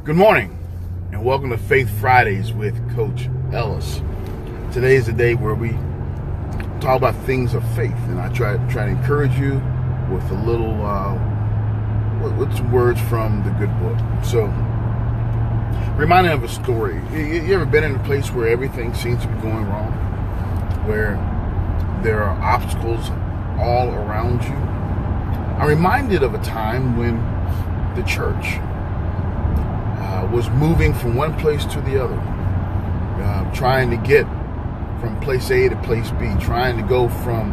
Good morning, and welcome to Faith Fridays with Coach Ellis. Today is the day where we talk about things of faith, and I try to encourage you with a little, with some words from the good book. So, reminding of a story. You ever been in a place where everything seems to be going wrong, where there are obstacles all around you? I'm reminded of a time when the church was moving from one place to the other, trying to get from place A to place B, trying to go from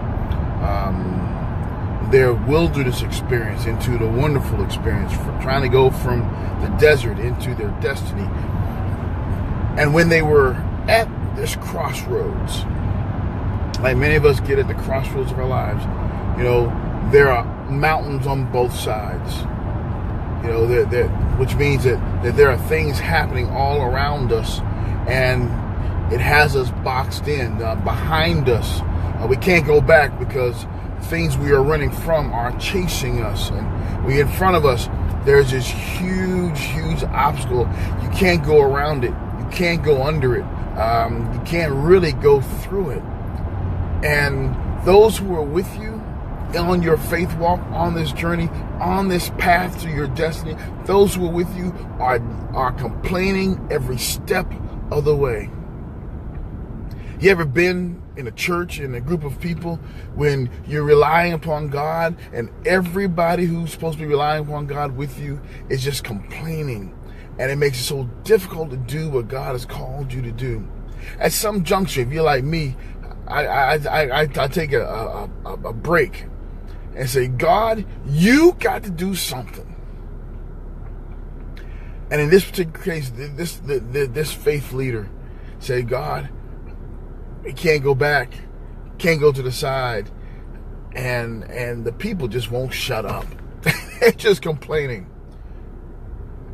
their wilderness experience into the wonderful experience, trying to go from the desert into their destiny. And when they were at this crossroads, like many of us get at the crossroads of our lives, there are mountains on both sides. Which means that there are things happening all around us, and it has us boxed in. Behind us, we can't go back because things we are running from are chasing us. And in front of us, there's this huge obstacle. You can't go around it. You can't go under it. You can't really go through it. And those who are with you on your faith walk, on this journey, on this path to your destiny, those who are with you are complaining every step of the way. You ever been in a church, in a group of people, when you're relying upon God and everybody who's supposed to be relying upon God with you is just complaining, and it makes it so difficult to do what God has called you to do? At some juncture, if you're like me, I take a break and say, God, you got to do something. And in this particular case, this faith leader said, God, it can't go back, can't go to the side, and the people just won't shut up. They're just complaining.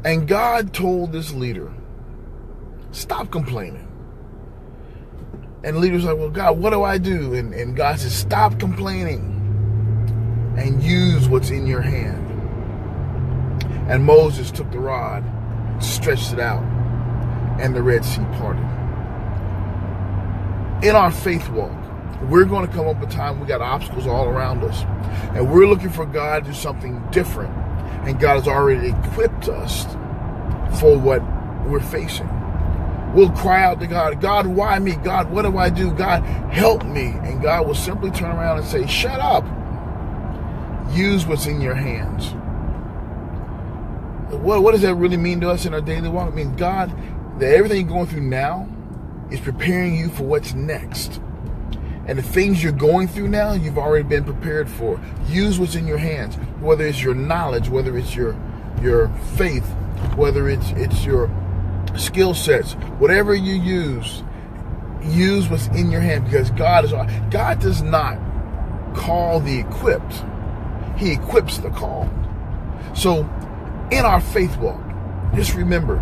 And God told this leader, stop complaining. And the leader's like, well, God, what do I do? And God says, stop complaining and use what's in your hand. And Moses took the rod, stretched it out, and the Red Sea parted. In our faith walk, we're going to come up with a time we got obstacles all around us, and we're looking for God to do something different. And God has already equipped us for what we're facing. We'll cry out to God, God, why me? God, what do I do? God, help me. And God will simply turn around and say, shut up. Use what's in your hands. What does that really mean to us in our daily walk? It means, God, that everything you're going through now is preparing you for what's next. And the things you're going through now, you've already been prepared for. Use what's in your hands, whether it's your knowledge, whether it's your faith, whether it's your skill sets, whatever you use what's in your hand, because God does not call the equipped. He equips the called. So in our faith walk, just remember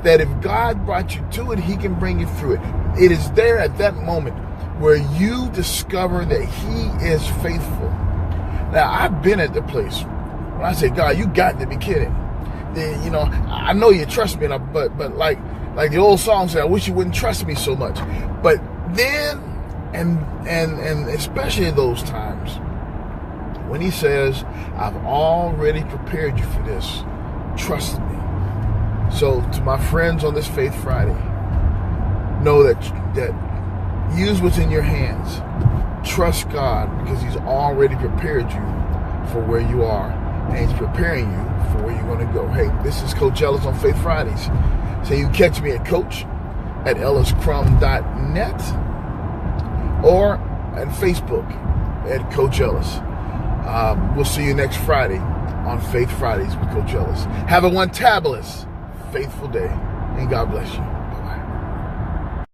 that if God brought you to it, he can bring you through it. It is there at that moment where you discover that he is faithful. Now, I've been at the place when I say, God, you got to be kidding. I know you trust me, but like the old song said, I wish you wouldn't trust me so much. But then, and especially in those times, when he says, I've already prepared you for this, trust me. So to my friends on this Faith Friday, know that use what's in your hands. Trust God, because he's already prepared you for where you are, and he's preparing you for where you're going to go. Hey, this is Coach Ellis on Faith Fridays. So you can catch me at coach@elliscrum.net or at Facebook at Coach Ellis. We'll see you next Friday on Faith Fridays with Coach Ellis. Have a one-tabulous, faithful day, and God bless you.